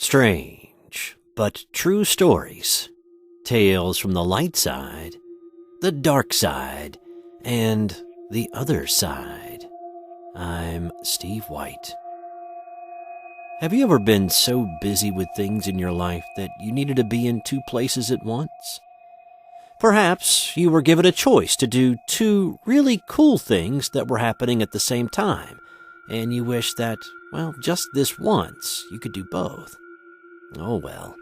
Strange, but true stories. Tales from the light side, the dark side, and the other side. I'm Steve White. Have you ever been so busy with things in your life that you needed to be in two places at once? Perhaps you were given a choice to do two really cool things that were happening at the same time, and you wish that, just this once, you could do both. Oh well,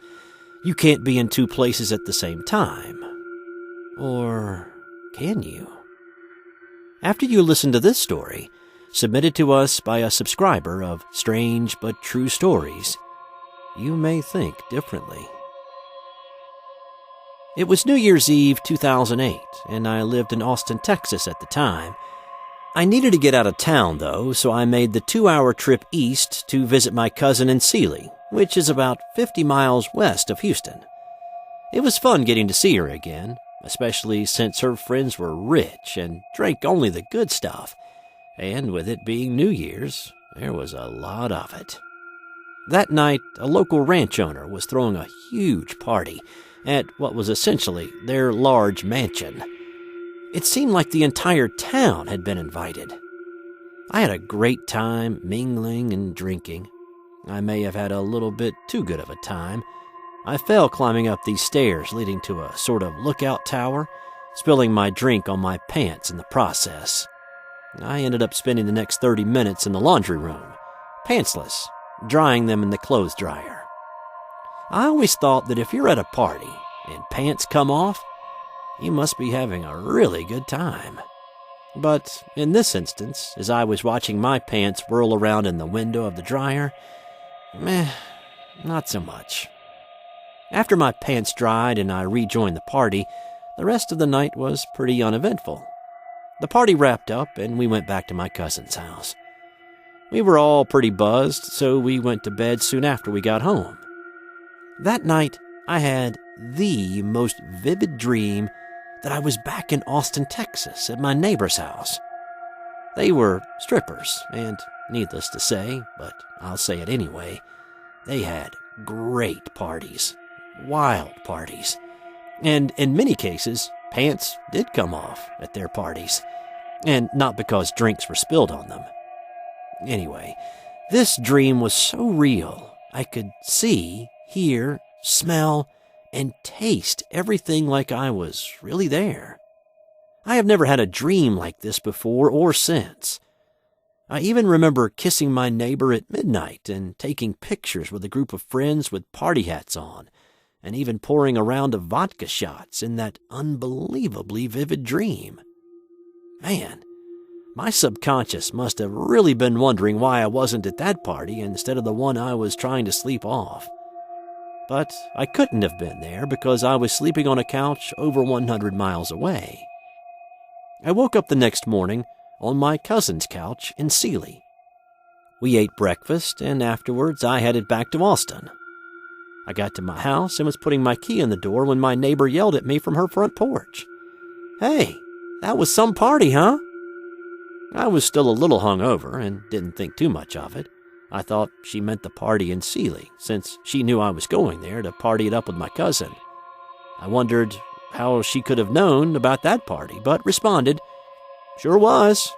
you can't be in two places at the same time. Or can you? After you listen to this story, submitted to us by a subscriber of Strange but True Stories, you may think differently. It was New Year's Eve 2008, and I lived in Austin, Texas at the time. I needed to get out of town, though, so I made the 2-hour trip east to visit my cousin in Sealy, which is about 50 miles west of Houston. It was fun getting to see her again, especially since her friends were rich and drank only the good stuff, and with it being New Year's, there was a lot of it. That night, a local ranch owner was throwing a huge party at what was essentially their large mansion. It seemed like the entire town had been invited. I had a great time mingling and drinking. I may have had a little bit too good of a time. I fell climbing up these stairs leading to a sort of lookout tower, spilling my drink on my pants in the process. I ended up spending the next 30 minutes in the laundry room, pantsless, drying them in the clothes dryer. I always thought that if you're at a party and pants come off, you must be having a really good time. But in this instance, as I was watching my pants whirl around in the window of the dryer, not so much. After my pants dried and I rejoined the party, the rest of the night was pretty uneventful. The party wrapped up and we went back to my cousin's house. We were all pretty buzzed, so we went to bed soon after we got home. That night, I had the most vivid dream that I was back in Austin, Texas, at my neighbor's house. They were strippers, and needless to say, but I'll say it anyway, they had great parties, wild parties, and in many cases, pants did come off at their parties, and not because drinks were spilled on them. Anyway, this dream was so real, I could see, hear, smell, and taste everything like I was really there. I have never had a dream like this before or since. I even remember kissing my neighbor at midnight and taking pictures with a group of friends with party hats on, and even pouring a round of vodka shots in that unbelievably vivid dream. Man, my subconscious must have really been wondering why I wasn't at that party instead of the one I was trying to sleep off. But I couldn't have been there because I was sleeping on a couch over 100 miles away. I woke up the next morning on my cousin's couch in Sealy. We ate breakfast, and afterwards I headed back to Austin. I got to my house and was putting my key in the door when my neighbor yelled at me from her front porch. "Hey, that was some party, huh?" I was still a little hungover and didn't think too much of it. I thought she meant the party in Sealy, since she knew I was going there to party it up with my cousin. I wondered how she could have known about that party, but responded, "Sure was,"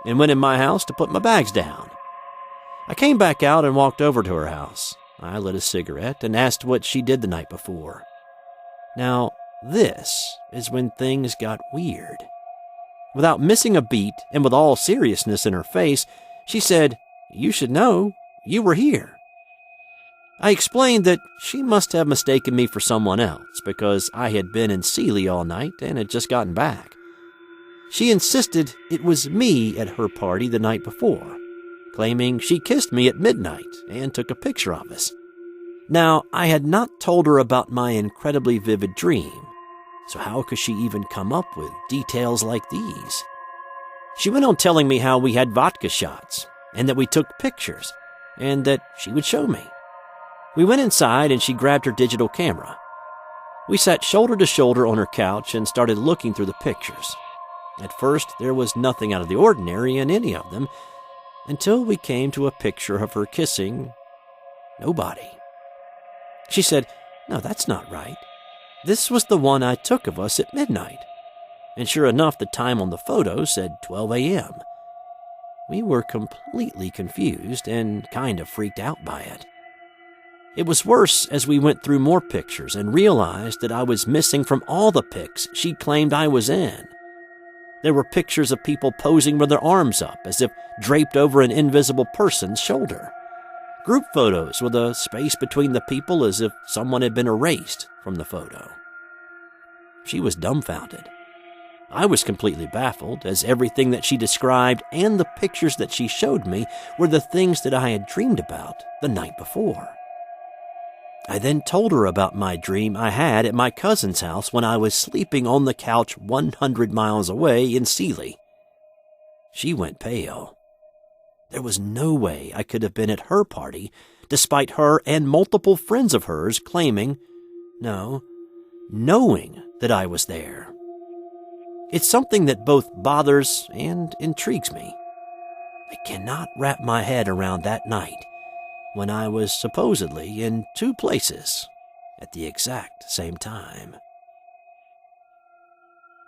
and went in my house to put my bags down. I came back out and walked over to her house. I lit a cigarette and asked what she did the night before. Now, this is when things got weird. Without missing a beat and with all seriousness in her face, she said, "You should know, you were here." I explained that she must have mistaken me for someone else because I had been in Sealy all night and had just gotten back. She insisted it was me at her party the night before, claiming she kissed me at midnight and took a picture of us. Now, I had not told her about my incredibly vivid dream, so how could she even come up with details like these? She went on telling me how we had vodka shots, and that we took pictures, and that she would show me. We went inside and she grabbed her digital camera. We sat shoulder to shoulder on her couch and started looking through the pictures. At first, there was nothing out of the ordinary in any of them, until we came to a picture of her kissing nobody. She said, "No, that's not right. This was the one I took of us at midnight." And sure enough, the time on the photo said 12 a.m. We were completely confused and kind of freaked out by it. It was worse as we went through more pictures and realized that I was missing from all the pics she claimed I was in. There were pictures of people posing with their arms up as if draped over an invisible person's shoulder. Group photos with a space between the people as if someone had been erased from the photo. She was dumbfounded. I was completely baffled, as everything that she described and the pictures that she showed me were the things that I had dreamed about the night before. I then told her about my dream I had at my cousin's house when I was sleeping on the couch 100 miles away in Sealy. She went pale. There was no way I could have been at her party, despite her and multiple friends of hers claiming, no, knowing that I was there. It's something that both bothers and intrigues me. I cannot wrap my head around that night when I was supposedly in two places at the exact same time.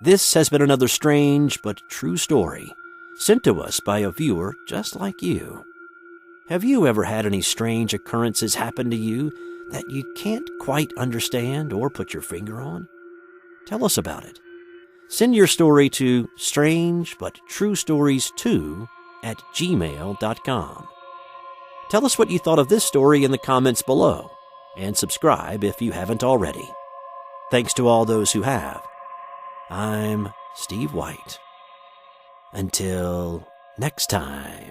This has been another strange but true story sent to us by a viewer just like you. Have you ever had any strange occurrences happen to you that you can't quite understand or put your finger on? Tell us about it. Send your story to strangebutTrueStories2@gmail.com. Tell us what you thought of this story in the comments below, and subscribe if you haven't already. Thanks to all those who have. I'm Steve White. Until next time.